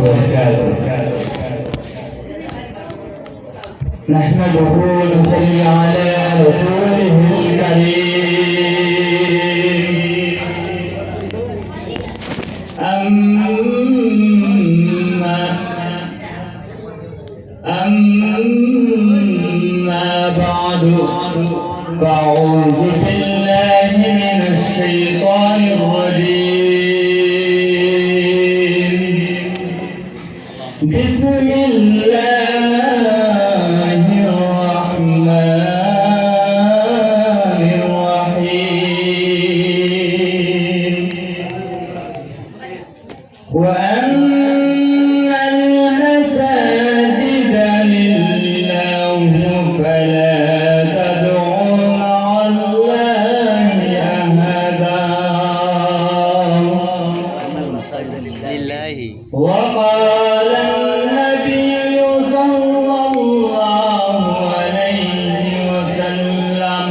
وبركاته. نحمده ونصلي على رسوله الكريم. أما بعد فأعوذ بالله من الشيطان الرجيم. بسم الله الرحمن الرحيم. وأن المساجد لله فلا تدعوا مع الله أحدا. وقال النبي صلى الله عليه وسلم: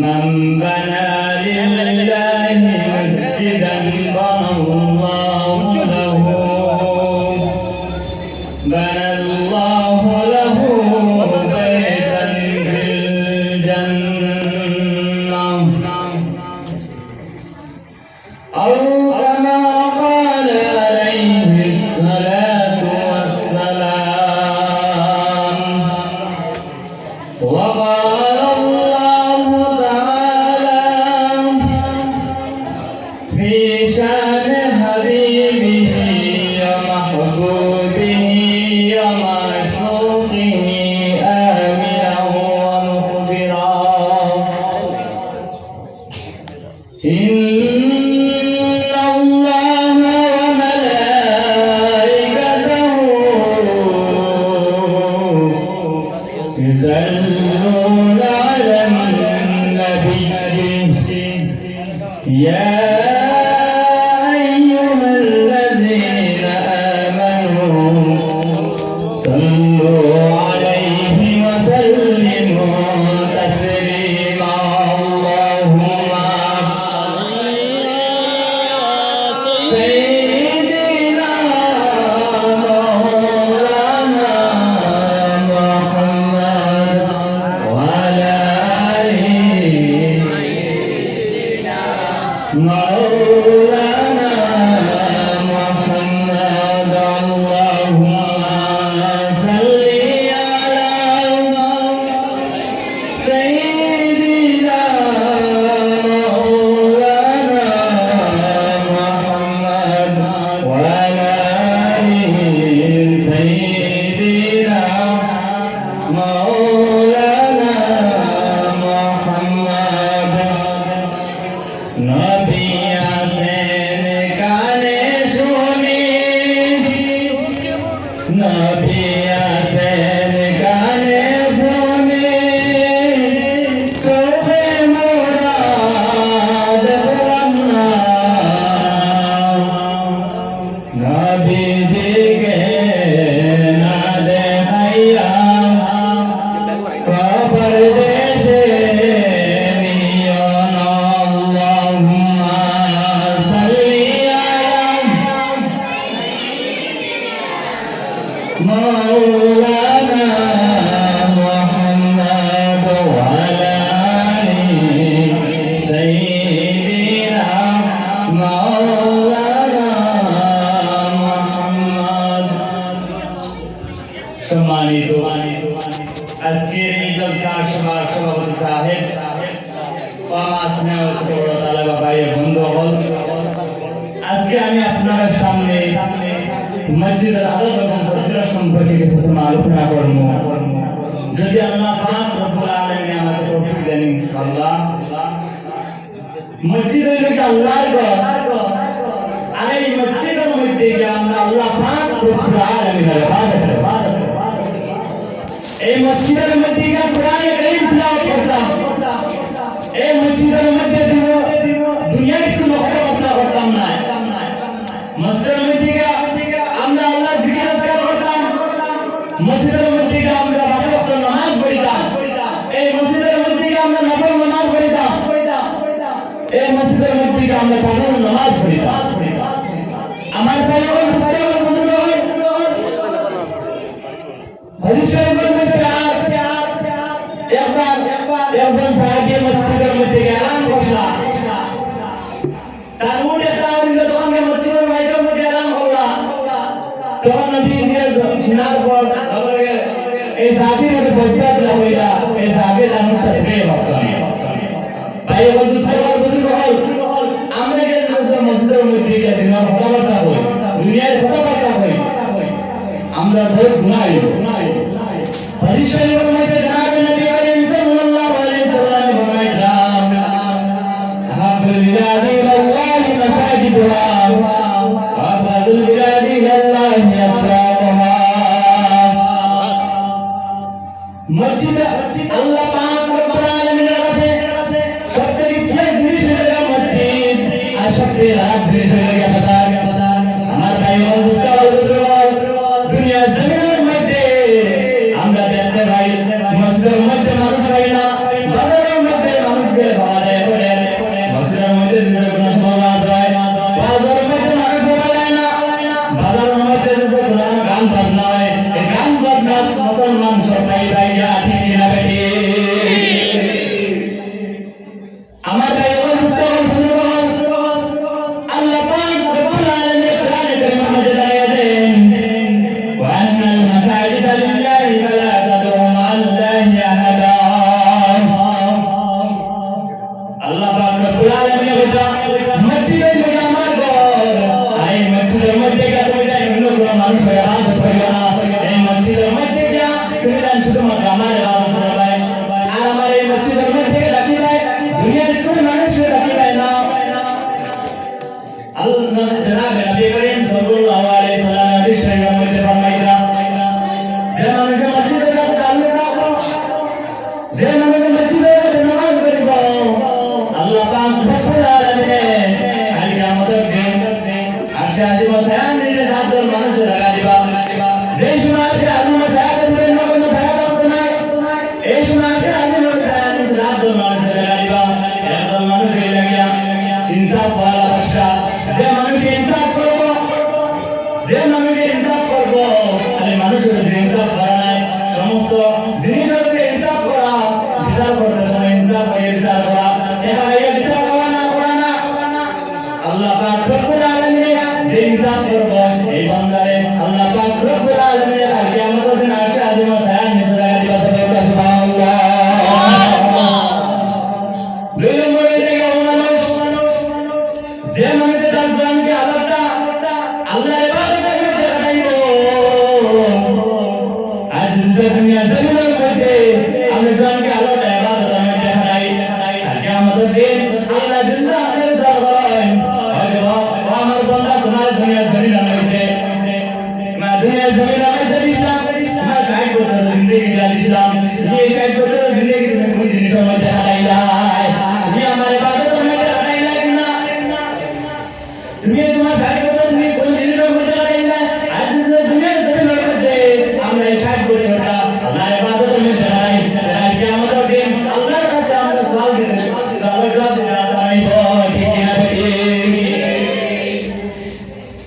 من بنى لله مسجدا بنى الله له بيتا في الجنة، أو كما قال عليه الصلاة والسلام. وقال الله تعالى في شان حبيبه ومحبوبه ومعشوقه آمنا ومخبرا: إن الله وملائكته يصلون على النبي يا أيها الذين آمنوا صلوا عليه وسلموا تسليما. اللهم صل سيدنا مولانا محمد وعلى آله مولانا محمد. اللهم صل على سيدنا مولانا محمد وعلى آله سيدنا مولانا محمد. নবী আসেন কানে শুনি, নবী আসেন কানে শুনি, চোখে মোরা দেখলাম না। নবীজিকে না দেখাইয়া কবর দেশে নিও না। আল্লাহুম্মা সাল্লি আলা مولانا محمد وعلى آله سيدنا مولانا محمد. সম্মানিত আজকের এই জলসার সভার সভাপতি সাহেব, আমার স্নেহ ছোট বড় তালেবা ভাই বন্ধুগণ, আজকে আমি আপনাদের সামনে মসজিদের আদব এবং ফজিলত সম্পর্কে কিছু আলোচনা করব। যদি আল্লাহ পাক রব্বুল আলামিন আমাকে তৌফিক দেন ইনশাআল্লাহ। মসজিদ হলো আল্লাহর ঘর, আর এই মসজিদের মধ্যে আমরা আল্লাহ পাক রব্বুল আলামিনের ইবাদত করব। এই মসজিদের মধ্যে কোরআনে কারীম তিলাওয়াত করতাম। এই মসজিদের মধ্যে দুনিয়ার কোনো কথা করতাম না। মসজিদের মধ্যে আমরা আল্লাহ জিকির আজকার করতাম। মসজিদের মধ্যে আমরা পাঁচ ওয়াক্ত নামাজ পড়তাম। এই মসজিদের মধ্যে আমরা নফল নামাজ পড়তাম। এই মসজিদের মধ্যে আমরা তাহাজ্জুদ নামাজ পড়তাম। আমার ভাই এবং মুস্তাফা বুজুর্গ হয় হাদিস শরীফের মধ্যে একবার একজন সাহাবী মসজিদের মধ্যে এলান করলা তার উঠে তাহলে তখন মসজিদের মাইকের মধ্যে এলান করলা তখন নবী শোনার পর এই সাহাবীর মধ্যে বৈঠক হইলা এই সাহাবী জানুন তাকবীর বলতেন ভাই এবং মুস্তাফা বুজুর্গ হয় আমরা যে মসজিদের মধ্যে গিয়ে দিনের কথাবার্তা হই দুনিয়ার কথাবার্তা হই আমরা বহুত গুনাহ হাদিস শরীফের মধ্যে জানাবেন নবী করিম সাল্লাল্লাহু আলাইহি সাল্লাম ফরমাইলেন আহাবুল বিলাদি ইলাল্লাহি মাসাজিদুহা ওয়া আফদালুল বিলাদি ইলাল্লাহি আসওয়াকুহা মসজিদ আল্লাহ পাক রব্বুল আলামিনের কাছে সবথেকে প্রিয় জিনিস হলো মসজিদ আর সবথেকে রাজ জিনিস হলো বাজার আমার ভাই ও মুস্তাফা দুনিয়া জমিনের মধ্যে আমরা দেখতে পাই মসজিদের মধ্যে মানুষ হয় না বাজারের মধ্যে মানুষকে ভাবা যায় মসজিদের মধ্যে যে কোনো সমাজ হয় বাজারের মধ্যে মানুষ ভাবা যায় না বাজারের মধ্যে যে কোনো গান বাজনা হয় এই গান বাজনা মুসলমান সবাই ভাইয়া ঠিক কিনা বেটি আমার ভাই ও মুস্তাফা বুজুর্গ আল্লাহ পাক রব্বুল আলামিন কোরআনে কারীমের মধ্যে দাঁড়িয়ে দেন وأن المساجد لله فلا تدعوا مع الله أحدا আল্লাহ পাক রব্বুল আলামিন বলেন মসজিদের মধ্যে আমার ঘর এই মসজিদের মধ্যে গিয়ে তুমি জানি অন্য কোনো মানুষ ইবাদত করিও না এই মসজিদের মধ্যে গিয়ে তুমি জানি শুধুমাত্র আমার ইবাদত করবে আর আমার এই মসজিদের মধ্যে রাখিবে দুনিয়ার কোনো মানুষ রাখিবে না আল্লাহ জনাবে নবী করিম সাল্লাল্লাহু আলাইহি সাল্লাম হাদিস শরীফের মধ্যে ফরমাইলেন যে মানুষ মসজিদের সাথে তাল্লুক রাখবে যে মানুষ মসজিদের মধ্যে নামাজ পড়বে আল্লাহ পাক রব্বুল আলামিন কাল কিয়ামতের দিন আরশে আজিম সায়ান নিয়ে সাদর মানুষের লাগা দিবা যে সময় আরশে আজিম সায়ান দিবেন না কোনো ভায়া আসবে না এই সময় আরশে আজিম সায়ান নিয়ে সাদর মানুষের লাগা দিবা একদল মানুষ এই লাগিয়া ইনসাফ ওয়ালা বাদশা যে মানুষ ইনসাফ করবে যে মানুষ ইনসাফ করবে আরে মানুষের ইনসাফ করা নাই সমস্ত জিনিসের ইনসাফ করা বিচার করতে সময় ইনসাফ করে বিচার করা এখানে এই বিচার করা না আল্লাহ পাক রব্বুল আলামিন যে ইনসাফ করবে এই বান্দারে আল্লাহ পাক রব্বুল আলামিন কাল কিয়ামতের দিন আরশে আজিম সায়ান নিচে লাগা দিবা সুবহানাল্লাহ দুই নম্বরে দেখো মানুষ যে মানুষের তার জানকে আলাদা আল্লাহর ইবাদতের মধ্যে লাগাইবো আজ যে দুনিয়া জমিনের মধ্যে আমরা জানকে আলাদা ইবাদতের মধ্যে হারাই আর কিয়ামতের দিন আল্লাহ জিসা আমাদের সরবরাহ আরে বাবা আমার বান্দা তোমার দুনিয়া জমিনের মধ্যে মা দুনিয়া জমিনের মধ্যে ইসলাম মা 60 বছর জিন্দেগি দিলাম ইসলাম তুমি 60 বছর জিন্দেগি তুমি কোন জিনিসের মধ্যে হারাইলাই তুমি আমার ইবাদতের মধ্যে হারাইলাই না তুমি তোমার 60 বছর তুমি কোন জিনিসের মধ্যে হারাইলাই আজ যে দুনিয়া জমিনের মধ্যে আমরা 60 বছরটা আল্লাহর ইবাদতের মধ্যে হারাই তাই কিয়ামতের দিন আল্লাহর কাছে আমরা সওয়াল দিতে সওয়ালের জবাব দিতে আসবাইব ঠিক কিনা বেটি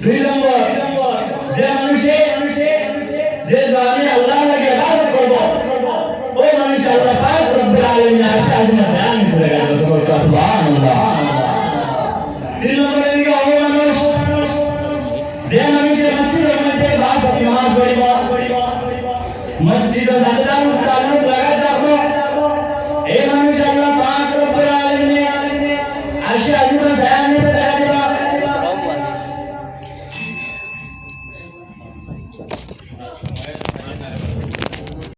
দুই নম্বর যে মানুষে যে জানে আল্লাহ লাগে ইবাদত করব ওই মানুষ আল্লাহ পাক রব্বুল আলামিন আরশে আজিম সায়ান নিচে লাগা দিবা সুবহানাল্লাহ তিন নম্বরে দিকে ওই মানুষ যে মানুষের মসজিদের মধ্যে বাস নামাজ পড়িব মসজিদে তাল্লুক লাগাই রাখবো এই মানুষ আল্লাহ পাক রব্বুল আলামিন আরশে আজিম সায়ান নিচে লাগা দিবা